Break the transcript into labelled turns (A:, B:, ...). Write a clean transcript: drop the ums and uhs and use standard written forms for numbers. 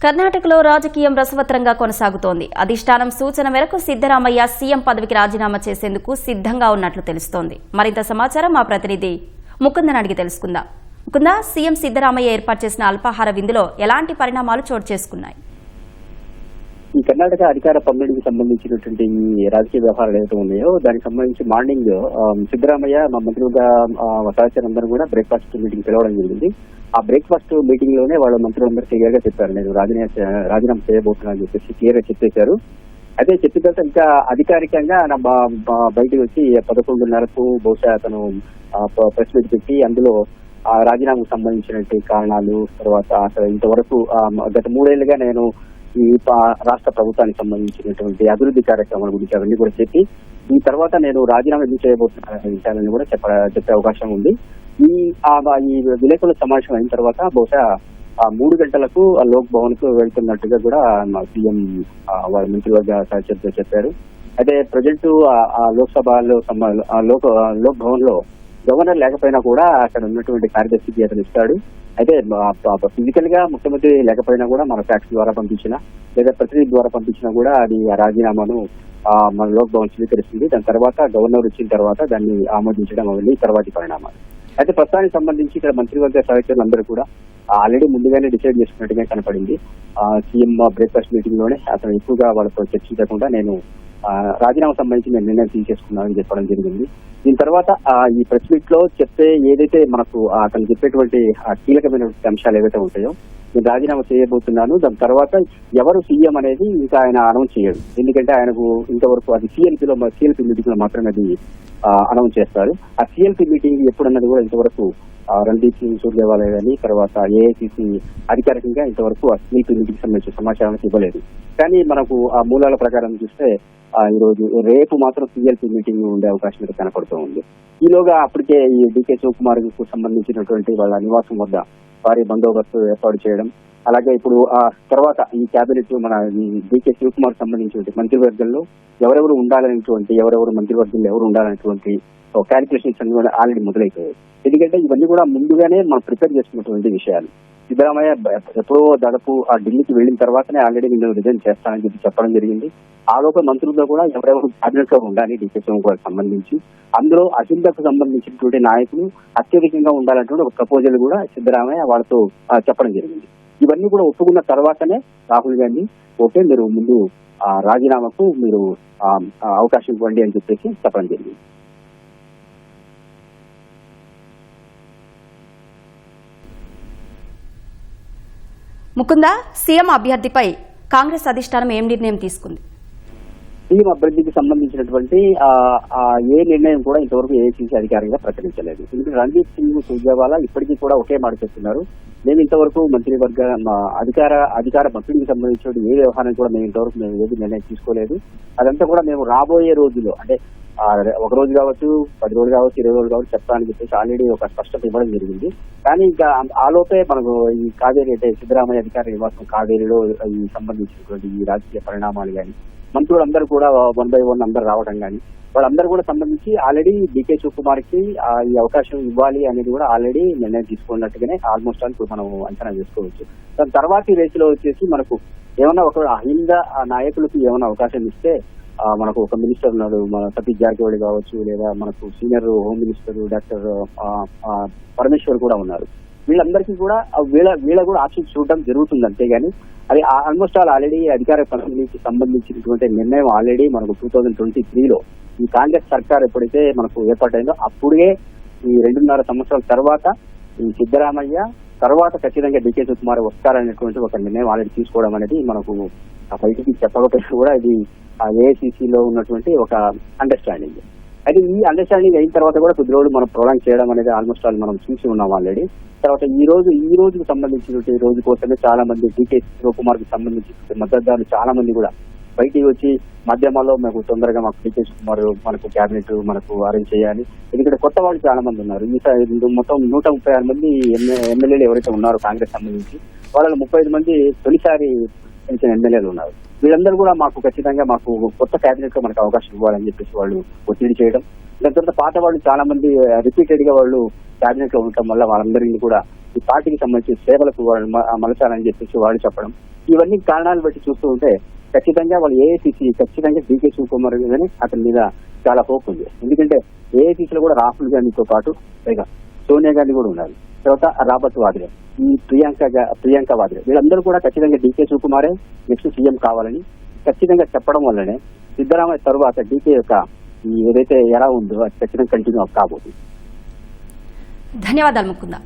A: కర్ణాటకలో రాజకీయం రసవత్రంగా కొనసాగుతోంది. అధిష్టానం సూచన మేరకు సిద్దరామయ్య సీఎం పదవికి రాజీనామా చేసేందుకు సిద్ధంగా ఉన్నట్లు తెలుస్తోంది. మరింత సమాచారం మా ప్రతినిధి ముకుందన్ అడిగి తెలుసుకుందాం. ముకుంద, సీఎం సిద్దరామయ్య ఏర్పాటు చేసిన అల్పాహార విందులో ఎలాంటి పరిణామాలు చోటు చేసుకున్నాయి?
B: ఈ కర్ణాటక అధికార పన్నెండుకి సంబంధించినటువంటి ఈ రాజకీయ వ్యవహారాలు ఏవైతే ఉన్నాయో దానికి సంబంధించి మార్నింగ్ సిద్దరామయ్య మా మంత్రివర్గ సహచరులందరూ కూడా బ్రేక్ఫాస్ట్ మీటింగ్ పిలవడం జరిగింది. ఆ బ్రేక్ఫాస్ట్ మీటింగ్ లోనే వాళ్ళ మంత్రులందరూ క్లియర్ గా చెప్పారు, నేను రాజీనామా చేయబోతున్నా అని చెప్పేసి క్లియర్ గా చెప్పేశారు. అయితే చెప్పిన తర్వాత ఇంకా అధికారికంగా బయటకు వచ్చి 11:30కు బహుశా అతను ప్రెస్ మీట్ పెట్టి అందులో రాజీనామాకు సంబంధించినటువంటి కారణాలు, తర్వాత అసలు ఇంతవరకు గత 3 ఏళ్లుగా నేను ఈ రాష్ట్ర ప్రభుత్వానికి సంబంధించినటువంటి అభివృద్ధి కార్యక్రమాల గురించి అవన్నీ కూడా చెప్పి ఈ తర్వాత నేను రాజీనామా ఎందుకు చేయబోతున్నా విషయాలను కూడా చెప్పే అవకాశం ఉంది. ఈ విలేకరుల సమావేశం అయిన తర్వాత బహుశా 3 గంటలకు లోక్ భవన్ కు వెళ్తున్నట్టుగా కూడా సీఎం వారి మంత్రివర్గ సహచరులతో చెప్పారు. అయితే ప్రజెంట్ లోక్సభలో లోక్ భవన్ లో గవర్నర్ లేకపోయినా కూడా అక్కడ ఉన్నటువంటి కార్యదర్శికి అతను ఇస్తాడు. అయితే ఫిజికల్ గా ముఖ్యమంత్రి లేకపోయినా కూడా మన ఫ్యాక్స్ ద్వారా పంపించినా లేదా ప్రతినిధి ద్వారా పంపించినా కూడా అది ఆ రాజీనామాను మన లోక్ భవన్ స్వీకరిస్తుంది. దాని తర్వాత గవర్నర్ వచ్చిన తర్వాత దాన్ని ఆమోదించడం అవన్నీ తర్వాతి పరిణామాలు. అయితే ప్రస్తుతానికి సంబంధించి ఇక్కడ మంత్రివర్గ సహచరులందరూ కూడా ఆల్రెడీ ముందుగానే డిసైడ్ చేసుకున్నట్టుగా కనపడింది. సీఎం బ్రేక్ఫాస్ట్ మీటింగ్ లోనే అతను ఎక్కువగా వాళ్ళతో చర్చించకుండా నేను రాజీనామా సంబంధించి నేను నిర్ణయం తీసేసుకున్నానని చెప్పడం జరిగింది. దీని తర్వాత ఈ ప్రెస్ మీట్ లో చెప్తే ఏదైతే మనకు అతను చెప్పేటువంటి కీలకమైనటువంటి అంశాలు ఏవైతే ఉంటాయో నేను రాజీనామా చేయబోతున్నాను, దాని తర్వాత ఎవరు సీఎం అనేది ఇంకా ఆయన అనౌన్స్ చేయడు. ఎందుకంటే ఆయనకు ఇంతవరకు అది సిఎల్పీ మీటింగ్ లో మాత్రమే అది అనౌన్స్ చేస్తారు. ఆ సిఎల్పీ మీటింగ్ ఎప్పుడన్నది కూడా ఇంతవరకు రణదీప్ సింగ్ సూర్జేవాలా గాని తర్వాత ఏఐసిసి అధికారికంగా ఇంతవరకు ఆ సిఎల్పీ మీటింగ్ సంబంధించిన సమాచారానికి ఇవ్వలేదు. కానీ మనకు ఆ మూలాల ప్రకారం చూస్తే ఈ రోజు రేపు మాత్రం సిఎల్పీ మీటింగ్ ఉండే అవకాశం అయితే కనపడుతూ ఉంది. ఈలోగా అప్పటికే ఈ డికే శివకుమార్ కు సంబంధించినటువంటి వాళ్ళ నివాసం వద్ద భారీ బందోబస్తు ఏర్పాటు చేయడం, అలాగే ఇప్పుడు ఆ తర్వాత ఈ కేబినెట్ మన డికే శివకుమార్ సంబంధించినటువంటి మంత్రివర్గంలో ఎవరెవరు మంత్రివర్గంలో ఎవరు ఉండాలనేటువంటి క్యాలిక్యులేషన్స్ అన్ని కూడా ఆల్రెడీ మొదలైపోయాయి. ఎందుకంటే ఇవన్నీ కూడా ముందుగానే మనం ప్రిపేర్ చేసుకున్నటువంటి విషయాలు. సిద్దరామయ్య ఎప్పుడో దాదాపు ఆ ఢిల్లీకి వెళ్ళిన తర్వాతనే ఆల్రెడీ నేను రిజైన్ చేస్తానని చెప్పడం జరిగింది. ఆ లోపల మంత్రులతో కూడా ఎవరెవరు క్యాబినెట్ లో ఉండాలి డికే శివకుమార్ సంబంధించి, అందులో అహిందకు సంబంధించినటువంటి నాయకులు అత్యధికంగా ఉండాలన్నటువంటి ఒక ప్రపోజల్ కూడా సిద్దరామయ్య వాళ్ళతో చెప్పడం జరిగింది. ఇవన్నీ కూడా ఒప్పుకున్న తర్వాతనే రాహుల్ గాంధీ ఓకే మీరు ముందు రాజీనామాకు మీరు అవకాశం ఇవ్వండి అని చెప్పేసి చెప్పడం జరిగింది.
A: ముకుంద, సీఎం అభ్యర్థిపై కాంగ్రెస్ అధిష్టానం ఏం నిర్ణయం తీసుకుంది?
B: సీఎం అభ్యర్థికి సంబంధించినటువంటి ఏ నిర్ణయం కూడా ఇంతవరకు ఏఐసీసీ అధికారికంగా ప్రకటించలేదు. ఎందుకంటే రణదీప్ సింగ్ సూర్జేవాలా ఇప్పటికీ కూడా ఒకే మాట చెప్తున్నారు, మేము ఇంతవరకు మంత్రివర్గ అధికార మంత్రికి సంబంధించిన ఏ వ్యవహారం కూడా మేము ఇంతవరకు ఏది నిర్ణయం తీసుకోలేదు. అదంతా కూడా మేము రాబోయే రోజుల్లో అంటే 1 రోజు కావచ్చు, 10 రోజులు కావచ్చు, 20 రోజులు కావచ్చు చెప్తానని చెప్పేసి ఆల్రెడీ ఒక స్పష్టత ఇవ్వడం జరిగింది. కానీ ఇంకా ఆలోపే మనకు ఈ కావేరీ అంటే సిద్దరామయ్య అధికార నివాసం కావేరీలో ఈ సంబంధించినటువంటి ఈ రాజకీయ పరిణామాలు కానీ మంత్రులందరూ కూడా 1 by 1 అందరూ రావడం కానీ వాళ్ళందరూ కూడా సంబంధించి ఆల్రెడీ డికే శివకుమార్ కి ఈ అవకాశం ఇవ్వాలి అనేది కూడా ఆల్రెడీ నిర్ణయం తీసుకున్నట్టుగానే ఆల్మోస్ట్ ఆల్ మనం అంచనా చేసుకోవచ్చు. దాని తర్వాత రేసులో వచ్చేసి మనకు ఏమన్నా ఒక అహింద నాయకులకు ఏమైనా అవకాశం ఇస్తే మనకు ఒక మినిస్టర్ ఉన్నాడు, మన సతీష్ జారకిహొళి కావచ్చు, లేదా మనకు senior home minister doctor Parameshwar కూడా ఉన్నారు. వీళ్ళందరికీ కూడా వీళ్ళ కూడా ఆప్షన్ చూడడం జరుగుతుంది. అంతేగాని అది ఆల్మోస్ట్ ఆల్ ఆల్రెడీ అధికార పదవికి సంబంధించినటువంటి నిర్ణయం ఆల్రెడీ మనకు 2023లో ఈ కాంగ్రెస్ సర్కార్ ఎప్పుడైతే మనకు ఏర్పాటైందో అప్పుడే ఈ 2.5 సంవత్సరాల తర్వాత ఈ సిద్దరామయ్య తర్వాత ఖచ్చితంగా డికే శివకుమార్ వస్తారనేటువంటి ఒక నిర్ణయం ఆల్రెడీ తీసుకోవడం అనేది మనకు బయటికి చెప్పకపోయినా కూడా ఇది ఏఐసీసీలో ఉన్నటువంటి ఒక అండర్స్టాండింగ్. అయితే ఈ అండర్స్టాండింగ్ అయిన తర్వాత కూడా కొద్ది రోజులు మనం ప్రొలాంగ్ చేయడం అనేది ఆల్మోస్ట్ ఆల్ మనం చూసి ఉన్నాం ఆల్రెడీ. తర్వాత ఈ రోజుకు సంబంధించినటువంటి రోజు కోసమే చాలా మంది డికే శివకుమార్ కి సంబంధించిన మద్దతుదారులు చాలా మంది కూడా బయటికి వచ్చి మాధ్యమాల్లో మాకు తొందరగా మాకు డికే శివకుమార్ మనకు క్యాబినెట్ మనకు అరేంజ్ చేయాలి. ఎందుకంటే కొత్త వాళ్ళు చాలా మంది ఉన్నారు. మొత్తం 136 మంది ఎమ్మెల్యేలు ఎవరైతే ఉన్నారో కాంగ్రెస్ సంబంధించి వాళ్ళలో 35 మంది తొలిసారి పెంచిన ఎమ్మెల్యేలు ఉన్నారు. వీళ్ళందరూ కూడా మాకు ఖచ్చితంగా మాకు కొత్త క్యాబినెట్ లో మనకు అవకాశం ఇవ్వాలని చెప్పేసి వాళ్ళు ఒత్తిడి చేయడం, దాని తర్వాత పాత వాళ్ళు చాలా మంది రిపీటెడ్ గా వాళ్ళు క్యాబినెట్ లో ఉండటం వల్ల వాళ్ళందరినీ కూడా ఈ పార్టీకి సంబంధించిన సేవలకు వాళ్ళు మలచాలని చెప్పేసి వాళ్ళు చెప్పడం, ఇవన్నీ కారణాలు బట్టి చూస్తూ ఉంటే ఖచ్చితంగా వాళ్ళు ఏఐసిసి ఖచ్చితంగా డీకే శివకుమార్ మీదనే అతని మీద చాలా హోప్ ఉంది. ఎందుకంటే ఏఐసిసిలో కూడా రాహుల్ గాంధీతో పాటు పైగా సోనియా గాంధీ కూడా ఉన్నారు, తర్వాత రాబర్ట్ వాద్రే, ఈ ప్రియాంక వాద్రే, వీళ్ళందరూ కూడా ఖచ్చితంగా డీకే శివకుమారే నెక్స్ట్ సీఎం కావాలని ఖచ్చితంగా చెప్పడం వల్లనే సిద్ధరామయ్య తరువాత డీకే యొక్క ఏదైతే ఎలా ఉందో అది ఖచ్చితంగా కంటిన్యూ కాబోతుంది.
A: ధన్యవాదాలు ముకుందా.